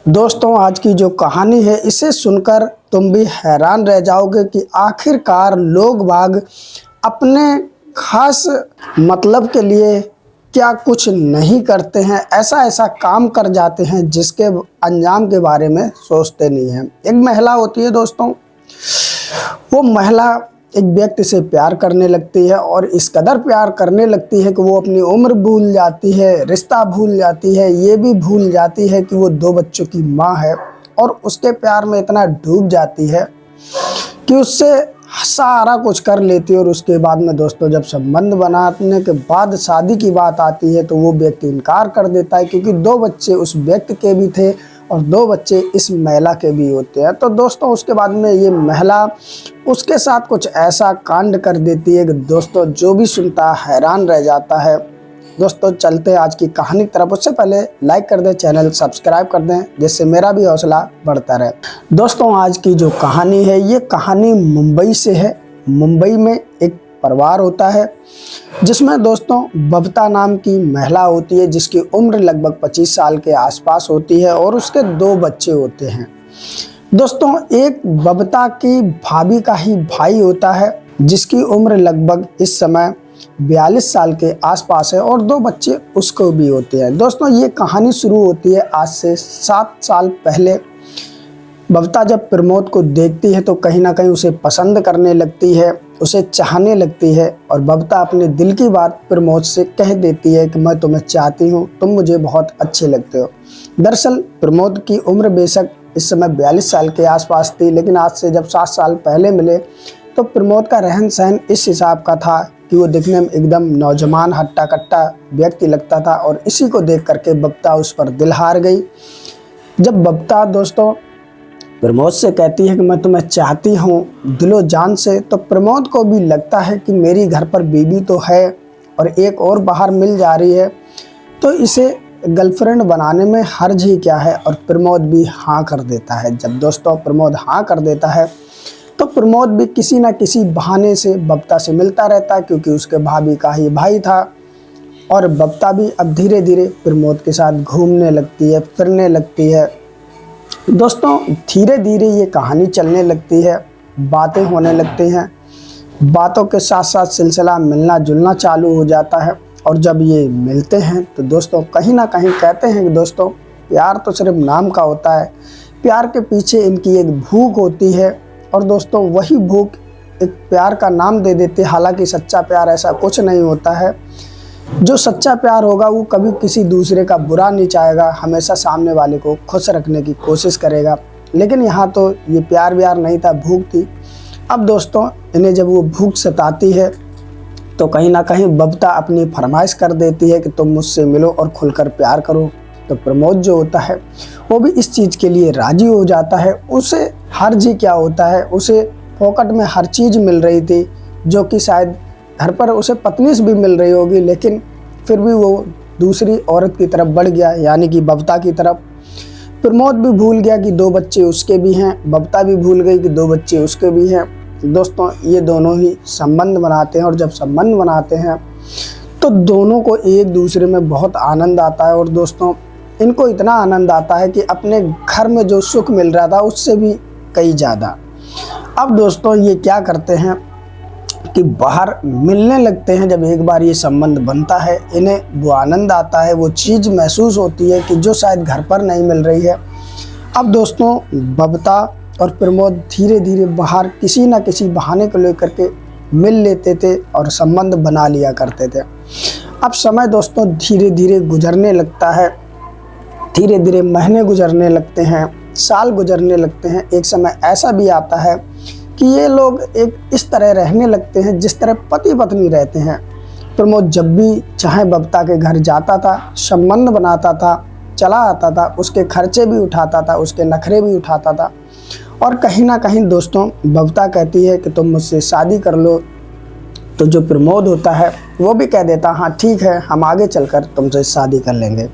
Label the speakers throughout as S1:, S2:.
S1: दोस्तों, आज की जो कहानी है इसे सुनकर तुम भी हैरान रह जाओगे कि आखिरकार लोग बाग अपने खास मतलब के लिए क्या कुछ नहीं करते हैं। ऐसा ऐसा काम कर जाते हैं जिसके अंजाम के बारे में सोचते नहीं हैं। एक महिला होती है दोस्तों, वो महिला एक व्यक्ति से प्यार करने लगती है और इस कदर प्यार करने लगती है कि वो अपनी उम्र भूल जाती है, रिश्ता भूल जाती है, ये भी भूल जाती है कि वो 2 बच्चों की माँ है और उसके प्यार में इतना डूब जाती है कि उससे सारा कुछ कर लेती है। और उसके बाद में दोस्तों, जब संबंध बनाने के बाद शादी की बात आती है तो वो व्यक्ति इनकार कर देता है, क्योंकि 2 बच्चे उस व्यक्ति के भी थे और 2 बच्चे इस महिला के भी होते हैं। तो दोस्तों, उसके बाद में ये महिला उसके साथ कुछ ऐसा कांड कर देती है कि दोस्तों जो भी सुनता हैरान रह जाता है। दोस्तों, चलते हैं आज की कहानी की तरफ। उससे पहले लाइक कर दें, चैनल सब्सक्राइब कर दें, जिससे मेरा भी हौसला बढ़ता रहे। दोस्तों, आज की जो कहानी है ये कहानी मुंबई से है। मुंबई में एक परिवार होता है जिसमें दोस्तों बबीता नाम की महिला होती है, जिसकी उम्र लगभग 25 साल के आसपास होती है और उसके 2 बच्चे होते हैं। दोस्तों, एक बबीता की भाभी का ही भाई होता है जिसकी उम्र लगभग इस समय 42 साल के आसपास है और 2 बच्चे उसको भी होते हैं। दोस्तों, ये कहानी शुरू होती है आज से 7 साल पहले। बबीता जब प्रमोद को देखती है तो कहीं ना कहीं उसे पसंद करने लगती है, उसे चाहने लगती है और बबीता अपने दिल की बात प्रमोद से कह देती है कि मैं तुम्हें चाहती हूँ, तुम मुझे बहुत अच्छे लगते हो। दरअसल प्रमोद की उम्र बेशक इस समय 42 साल के आसपास थी, लेकिन आज से जब 7 साल पहले मिले तो प्रमोद का रहन सहन इस हिसाब का था कि वो दिखने में एकदम नौजवान हट्टा कट्टा व्यक्ति लगता था और इसी को देख करके बबीता उस पर दिल हार गई। जब बबीता दोस्तों प्रमोद से कहती है कि मैं तुम्हें चाहती हूँ दिलो जान से, तो प्रमोद को भी लगता है कि मेरी घर पर बीवी तो है और एक और बाहर मिल जा रही है, तो इसे गर्लफ्रेंड बनाने में हर्ज ही क्या है। और प्रमोद भी हाँ कर देता है। जब दोस्तों प्रमोद हाँ कर देता है तो प्रमोद भी किसी न किसी बहाने से बबीता से मिलता रहता है, क्योंकि उसके भाभी का ही भाई था। और बबीता भी अब धीरे धीरे प्रमोद के साथ घूमने लगती है, फिरने लगती है। दोस्तों, धीरे धीरे ये कहानी चलने लगती है, बातें होने लगती हैं, बातों के साथ साथ सिलसिला मिलना जुलना चालू हो जाता है। और जब ये मिलते हैं तो दोस्तों कहीं ना कहीं कहते हैं कि दोस्तों प्यार तो सिर्फ नाम का होता है, प्यार के पीछे इनकी एक भूख होती है और दोस्तों वही भूख एक प्यार का नाम दे देते। हालांकि सच्चा प्यार ऐसा कुछ नहीं होता है। जो सच्चा प्यार होगा वो कभी किसी दूसरे का बुरा नहीं चाहेगा, हमेशा सामने वाले को खुश रखने की कोशिश करेगा। लेकिन यहाँ तो ये प्यार व्यार नहीं था, भूख थी। अब दोस्तों इन्हें जब वो भूख सताती है तो कहीं ना कहीं बबीता अपनी फरमाइश कर देती है कि तुम मुझसे मिलो और खुलकर प्यार करो। तो प्रमोद जो होता है वो भी इस चीज़ के लिए राजी हो जाता है। उसे हर्ज ही क्या होता है, उसे फोकट में हर चीज़ मिल रही थी, जो कि शायद घर पर उसे पत्नी से भी मिल रही होगी, लेकिन फिर भी वो दूसरी औरत की तरफ बढ़ गया, यानी कि बबीता की तरफ। प्रमोद भी भूल गया कि 2 बच्चे उसके भी हैं, बबीता भी भूल गई कि 2 बच्चे उसके भी हैं। दोस्तों, ये दोनों ही संबंध बनाते हैं और जब संबंध बनाते हैं तो दोनों को एक दूसरे में बहुत आनंद आता है। और दोस्तों इनको इतना आनंद आता है कि अपने घर में जो सुख मिल रहा था उससे भी कई ज़्यादा। अब दोस्तों ये क्या करते हैं कि बाहर मिलने लगते हैं। जब एक बार ये संबंध बनता है, इन्हें वो आनंद आता है, वो चीज़ महसूस होती है कि जो शायद घर पर नहीं मिल रही है। अब दोस्तों बबीता और प्रमोद धीरे धीरे बाहर किसी न किसी बहाने को लेकर के मिल लेते थे और संबंध बना लिया करते थे। अब समय दोस्तों धीरे धीरे गुजरने लगता है, धीरे धीरे महीने गुजरने लगते हैं, साल गुजरने लगते हैं। एक समय ऐसा भी आता है कि ये लोग एक इस तरह रहने लगते हैं जिस तरह पति पत्नी रहते हैं। प्रमोद जब भी चाहे बबीता के घर जाता था, संबंध बनाता था, चला आता था, उसके खर्चे भी उठाता था, उसके नखरे भी उठाता था। और कहीं ना कहीं दोस्तों बबीता कहती है कि तुम मुझसे शादी कर लो, तो जो प्रमोद होता है वो भी कह देता हाँ ठीक है, हम आगे चलकर तुमसे शादी कर लेंगे।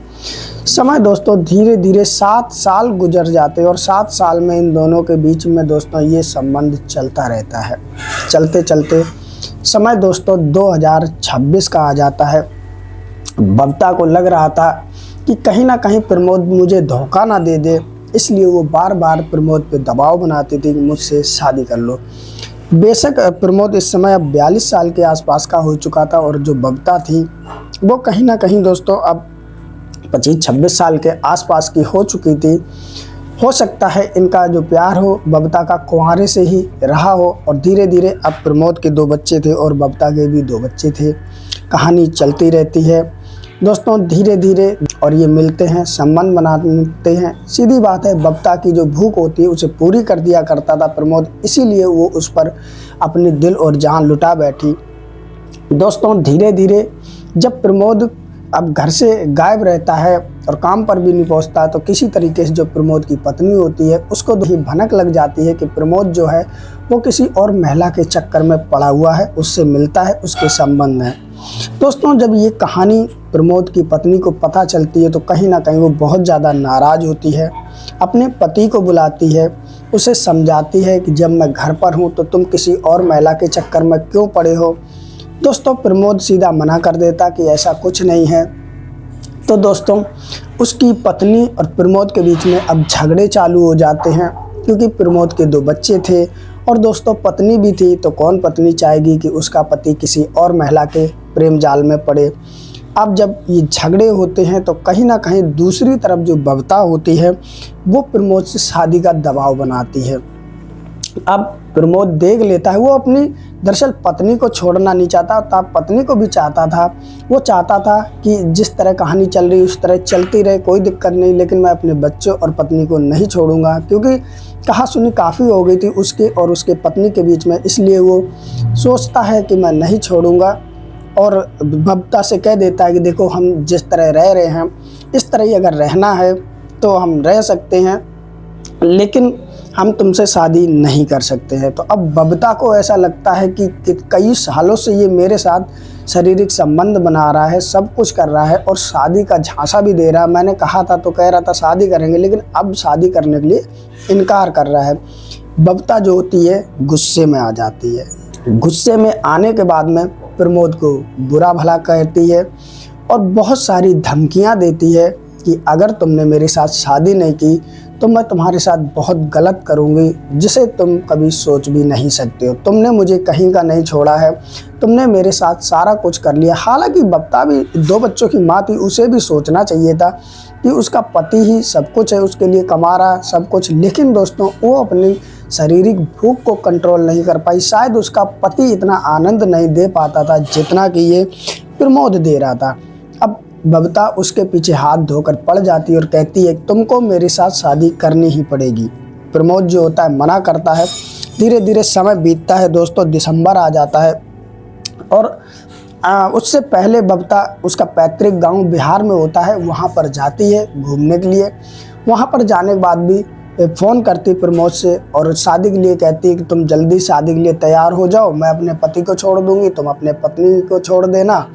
S1: समय दोस्तों धीरे धीरे 7 साल गुजर जाते और 7 साल में इन दोनों के बीच में दोस्तों ये संबंध चलता रहता है। चलते चलते समय दोस्तों 2026 का आ जाता है। बबीता को लग रहा था कि कहीं ना कहीं प्रमोद मुझे धोखा ना दे दे, इसलिए वो बार बार प्रमोद पे दबाव बनाती थी कि मुझसे शादी कर लो। बेशक प्रमोद इस समय अब 42 साल के आसपास का हो चुका था और जो बबीता थी वो कहीं ना कहीं दोस्तों अब 25-26 साल के आसपास की हो चुकी थी। हो सकता है इनका जो प्यार हो बबीता का कुंवारे से ही रहा हो और धीरे धीरे अब प्रमोद के 2 बच्चे थे और बबीता के भी 2 बच्चे थे। कहानी चलती रहती है दोस्तों धीरे धीरे और ये मिलते हैं, संबंध बनाते हैं। सीधी बात है, बबीता की जो भूख होती है उसे पूरी कर दिया करता था प्रमोद, इसीलिए वो उस पर अपनी दिल और जान लुटा बैठी। दोस्तों धीरे धीरे जब प्रमोद अब घर से गायब रहता है और काम पर भी नहीं पहुंचता, तो किसी तरीके से जो प्रमोद की पत्नी होती है उसको ही भनक लग जाती है कि प्रमोद जो है वो किसी और महिला के चक्कर में पड़ा हुआ है, उससे मिलता है, उसके संबंध है। दोस्तों जब ये कहानी प्रमोद की पत्नी को पता चलती है तो कहीं ना कहीं वो बहुत ज़्यादा नाराज़ होती है, अपने पति को बुलाती है, उसे समझाती है कि जब मैं घर पर हूँ तो तुम किसी और महिला के चक्कर में क्यों पड़े हो। दोस्तों प्रमोद सीधा मना कर देता कि ऐसा कुछ नहीं है। तो दोस्तों उसकी पत्नी और प्रमोद के बीच में अब झगड़े चालू हो जाते हैं, क्योंकि प्रमोद के 2 बच्चे थे और दोस्तों पत्नी भी थी, तो कौन पत्नी चाहेगी कि उसका पति किसी और महिला के प्रेम जाल में पड़े। अब जब ये झगड़े होते हैं तो कहीं ना कहीं दूसरी तरफ जो बबीता होती है वो प्रमोद से शादी का दबाव बनाती है। अब प्रमोद देख लेता है, वो अपनी दरअसल पत्नी को छोड़ना नहीं चाहता था, पत्नी को भी चाहता था। वो चाहता था कि जिस तरह कहानी चल रही उस तरह चलती रहे, कोई दिक्कत नहीं, लेकिन मैं अपने बच्चों और पत्नी को नहीं छोड़ूंगा, क्योंकि कहा सुनी काफ़ी हो गई थी उसके और उसके पत्नी के बीच में। इसलिए वो सोचता है कि मैं नहीं छोड़ूंगा और बबीता से कह देता है कि देखो हम जिस तरह रह रहे हैं इस तरह ही अगर रहना है तो हम रह सकते हैं, लेकिन हम तुमसे शादी नहीं कर सकते हैं। तो अब बबीता को ऐसा लगता है कि कई सालों से ये मेरे साथ शारीरिक संबंध बना रहा है, सब कुछ कर रहा है और शादी का झांसा भी दे रहा है। मैंने कहा था तो कह रहा था शादी करेंगे, लेकिन अब शादी करने के लिए इनकार कर रहा है। बबीता जो होती है गुस्से में आ जाती है। गुस्से में आने के बाद में प्रमोद को बुरा भला कहती है और बहुत सारी धमकियां देती है कि अगर तुमने मेरे साथ शादी नहीं की तो मैं तुम्हारे साथ बहुत गलत करूंगी, जिसे तुम कभी सोच भी नहीं सकते हो। तुमने मुझे कहीं का नहीं छोड़ा है, तुमने मेरे साथ सारा कुछ कर लिया। हालांकि बबीता भी 2 बच्चों की माँ थी, उसे भी सोचना चाहिए था कि उसका पति ही सब कुछ है, उसके लिए कमा रहा सब कुछ, लेकिन दोस्तों वो अपनी शारीरिक भूख को कंट्रोल नहीं कर पाई। शायद उसका पति इतना आनंद नहीं दे पाता था जितना कि ये प्रमोद दे रहा था। अब बबीता उसके पीछे हाथ धोकर पड़ जाती है और कहती है तुमको मेरे साथ शादी करनी ही पड़ेगी। प्रमोद जो होता है मना करता है। धीरे धीरे समय बीतता है दोस्तों, दिसंबर आ जाता है और उससे पहले बबीता उसका पैतृक गांव बिहार में होता है, वहां पर जाती है घूमने के लिए। वहां पर जाने के बाद भी फ़ोन करती प्रमोद से और शादी के लिए कहती है कि तुम जल्दी शादी के लिए तैयार हो जाओ, मैं अपने पति को छोड़ दूंगी, तुम अपने पत्नी को छोड़ देना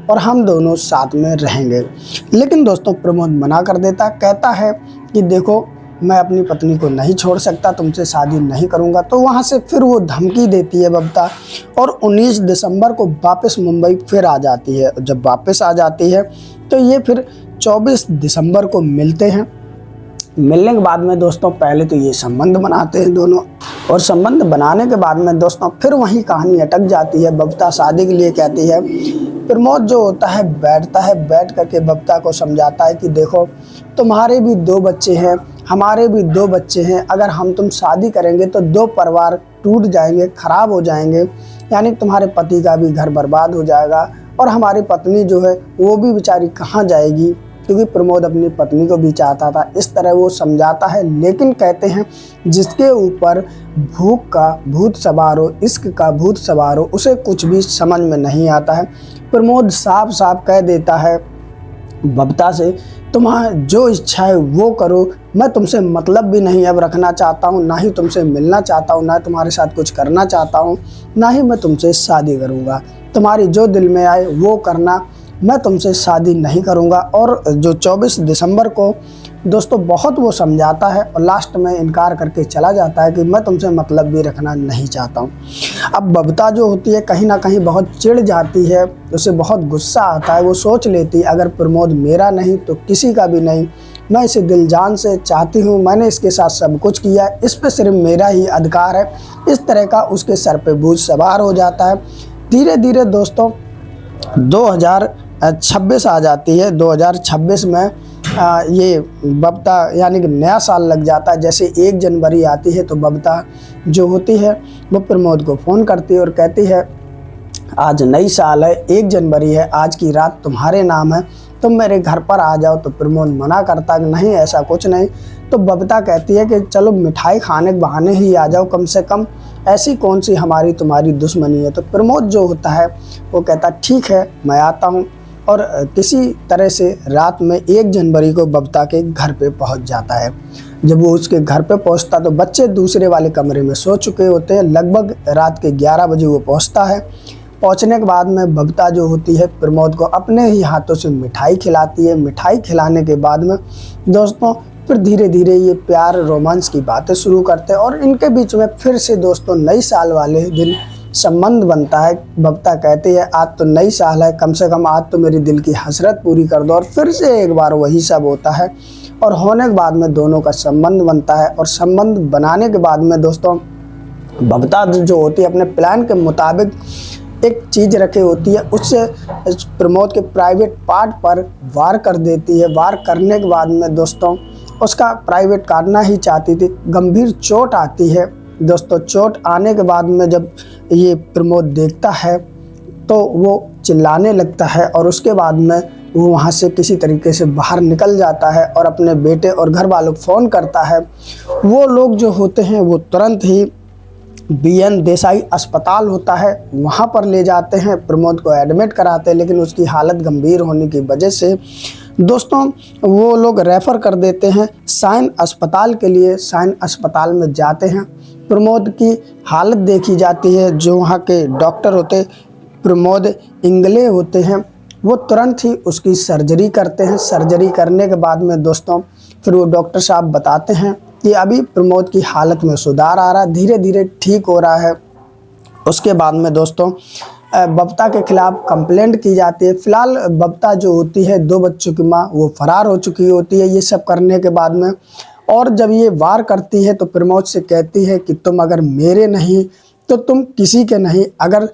S1: और हम दोनों साथ में रहेंगे। लेकिन दोस्तों प्रमोद मना कर देता, कहता है कि देखो मैं अपनी पत्नी को नहीं छोड़ सकता, तुमसे शादी नहीं करूंगा। तो वहां से फिर वो धमकी देती है बबीता और 19 दिसंबर को वापस मुंबई फिर आ जाती है। जब वापस आ जाती है तो ये फिर 24 दिसंबर को मिलते हैं। मिलने के बाद में दोस्तों पहले तो ये संबंध बनाते हैं दोनों, और संबंध बनाने के बाद में दोस्तों फिर वही कहानी अटक जाती है। बबीता शादी के लिए कहती है। प्रमोद जो होता है बैठता है, बैठ करके बबीता को समझाता है कि देखो तुम्हारे भी 2 बच्चे हैं, हमारे भी 2 बच्चे हैं, अगर हम तुम शादी करेंगे तो 2 परिवार टूट जाएंगे, खराब हो जाएंगे, यानी तुम्हारे पति का भी घर बर्बाद हो जाएगा और हमारी पत्नी जो है वो भी बेचारी कहाँ जाएगी, क्योंकि प्रमोद अपनी पत्नी को भी चाहता था। इस तरह वो समझाता है, लेकिन कहते हैं जिसके ऊपर भूख का भूत सवार हो, इश्क का भूत सवार हो, उसे कुछ भी समझ में नहीं आता है। प्रमोद साफ साफ कह देता है बबीता से तुम्हारा जो इच्छा है वो करो, मैं तुमसे मतलब भी नहीं अब रखना चाहता हूँ, ना ही तुमसे मिलना चाहता हूँ, ना तुम्हारे साथ कुछ करना चाहता हूँ, ना ही मैं तुमसे शादी करूँगा। तुम्हारी जो दिल में आए वो करना, मैं तुमसे शादी नहीं करूँगा। और जो 24 दिसंबर को दोस्तों बहुत वो समझाता है और लास्ट में इनकार करके चला जाता है कि मैं तुमसे मतलब भी रखना नहीं चाहता हूँ। अब बबीता जो होती है कहीं ना कहीं बहुत चिढ़ जाती है, उसे बहुत गुस्सा आता है। वो सोच लेती अगर प्रमोद मेरा नहीं तो किसी का भी नहीं, मैं इसे दिल जान से चाहती हूँ, मैंने इसके साथ सब कुछ किया है, इस पे सिर्फ मेरा ही अधिकार है। इस तरह का उसके सर पे बोझ सवार हो जाता है। धीरे धीरे दोस्तों 2026 आ जाती है। 2026 में ये बबीता यानी कि नया साल लग जाता है। जैसे 1 जनवरी आती है तो बबीता जो होती है वो प्रमोद को फ़ोन करती है और कहती है आज नई साल है, 1 जनवरी है, आज की रात तुम्हारे नाम है, तुम मेरे घर पर आ जाओ। तो प्रमोद मना करता कि नहीं ऐसा कुछ नहीं। तो बबीता कहती है कि चलो मिठाई खाने के बहाने ही आ जाओ, कम से कम ऐसी कौन सी हमारी तुम्हारी दुश्मनी है। तो प्रमोद जो होता है वो कहता ठीक है मैं आता हूँ, और किसी तरह से रात में 1 जनवरी को बबीता के घर पे पहुँच जाता है। जब वो उसके घर पे पहुँचता तो बच्चे दूसरे वाले कमरे में सो चुके होते हैं। लगभग रात के 11 बजे वो पहुँचता है। पहुँचने के बाद में बबीता जो होती है प्रमोद को अपने ही हाथों से मिठाई खिलाती है। मिठाई खिलाने के बाद में दोस्तों फिर धीरे धीरे ये प्यार रोमांस की बातें शुरू करते हैं, और इनके बीच में फिर से दोस्तों नई साल वाले दिन संबंध बनता है। बबीता कहती है आज तो नई साल है, कम से कम आज तो मेरी दिल की हसरत पूरी कर दो। और फिर से एक बार वही सब होता है, और होने के बाद में दोनों का संबंध बनता है। और संबंध बनाने के बाद में दोस्तों बबीता जो होती है अपने प्लान के मुताबिक एक चीज़ रखी होती है, उससे प्रमोद के प्राइवेट पार्ट पर वार कर देती है। वार करने के बाद में दोस्तों उसका प्राइवेट काटना ही चाहती थी। गंभीर चोट आती है दोस्तों। चोट आने के बाद में जब ये प्रमोद देखता है तो वो चिल्लाने लगता है, और उसके बाद में वो वहाँ से किसी तरीके से बाहर निकल जाता है और अपने बेटे और घर वालों को फ़ोन करता है। वो लोग जो होते हैं वो तुरंत ही BN देसाई अस्पताल होता है वहाँ पर ले जाते हैं, प्रमोद को एडमिट कराते हैं, लेकिन उसकी हालत गंभीर होने की वजह से दोस्तों वो लोग रेफ़र कर देते हैं साइन अस्पताल के लिए। साइन अस्पताल में जाते हैं, प्रमोद की हालत देखी जाती है। जो वहाँ के डॉक्टर होते प्रमोद इंगले होते हैं, वो तुरंत ही उसकी सर्जरी करते हैं। सर्जरी करने के बाद में दोस्तों फिर वो डॉक्टर साहब बताते हैं कि अभी प्रमोद की हालत में सुधार आ रहा है, धीरे धीरे ठीक हो रहा है। उसके बाद में दोस्तों बबीता के खिलाफ कंप्लेंट की जाती है। फ़िलहाल बबीता जो होती है 2 बच्चों की माँ, वो फ़रार हो चुकी होती है ये सब करने के बाद में। और जब ये वार करती है तो प्रमोद से कहती है कि तुम अगर मेरे नहीं तो तुम किसी के नहीं, अगर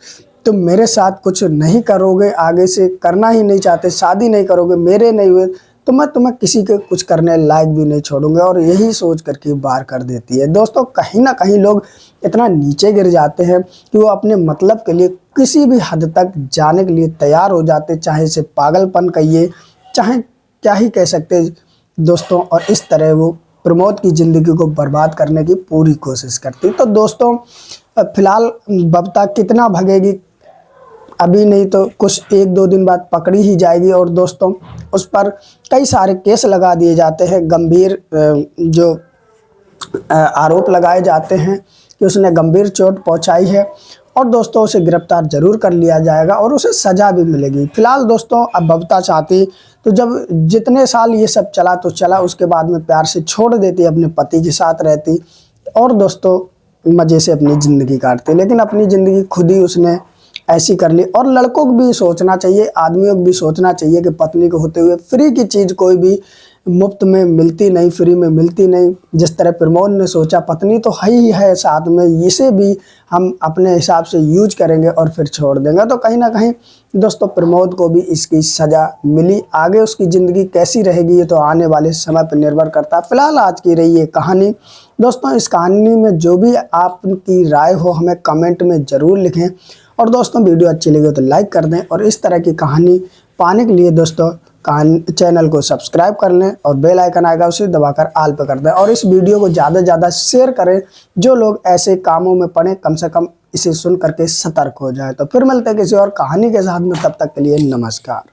S1: तुम मेरे साथ कुछ नहीं करोगे, आगे से करना ही नहीं चाहते, शादी नहीं करोगे, मेरे नहीं हुए तो मैं तुम्हें किसी के कुछ करने लायक भी नहीं छोड़ूंगा। और यही सोच करके वार कर देती है। दोस्तों कहीं ना कहीं लोग इतना नीचे गिर जाते हैं कि वो अपने मतलब के लिए किसी भी हद तक जाने के लिए तैयार हो जाते, चाहे इसे पागलपन कहिए, चाहे क्या ही कह सकते दोस्तों। और इस तरह वो प्रमोद की ज़िंदगी को बर्बाद करने की पूरी कोशिश करती। तो दोस्तों फिलहाल बबीता कितना भगेगी, अभी नहीं तो कुछ 1-2 दिन बाद पकड़ी ही जाएगी। और दोस्तों उस पर कई सारे केस लगा दिए जाते हैं, गंभीर जो आरोप लगाए जाते हैं कि उसने गंभीर चोट पहुंचाई है। और दोस्तों उसे गिरफ्तार जरूर कर लिया जाएगा और उसे सज़ा भी मिलेगी। फिलहाल दोस्तों अब बबीता चाहती तो जब जितने साल ये सब चला तो चला, उसके बाद में प्यार से छोड़ देती, अपने पति के साथ रहती और दोस्तों मज़े से अपनी ज़िंदगी काटती। लेकिन अपनी ज़िंदगी खुद ही उसने ऐसी कर ली। और लड़कों को भी सोचना चाहिए, आदमियों को भी सोचना चाहिए कि पत्नी को होते हुए फ्री की चीज़ कोई भी मुफ्त में मिलती नहीं, फ्री में मिलती नहीं। जिस तरह प्रमोद ने सोचा पत्नी तो है ही है साथ में, इसे भी हम अपने हिसाब से यूज करेंगे और फिर छोड़ देंगे। तो कहीं ना कहीं दोस्तों प्रमोद को भी इसकी सज़ा मिली। आगे उसकी ज़िंदगी कैसी रहेगी ये तो आने वाले समय पर निर्भर करता है। फिलहाल आज की रही ये कहानी दोस्तों। इस कहानी में जो भी आपकी राय हो हमें कमेंट में ज़रूर लिखें। और दोस्तों वीडियो अच्छी लगी तो लाइक कर दें, और इस तरह की कहानी पाने के लिए दोस्तों चैनल को सब्सक्राइब कर लें और बेल आइकन आएगा उसे दबाकर ऑल पे कर दें। और इस वीडियो को ज़्यादा से ज़्यादा शेयर करें, जो लोग ऐसे कामों में पड़े कम से कम इसे सुन करके सतर्क हो जाए। तो फिर मिलते हैं किसी और कहानी के साथ में, तब तक के लिए नमस्कार।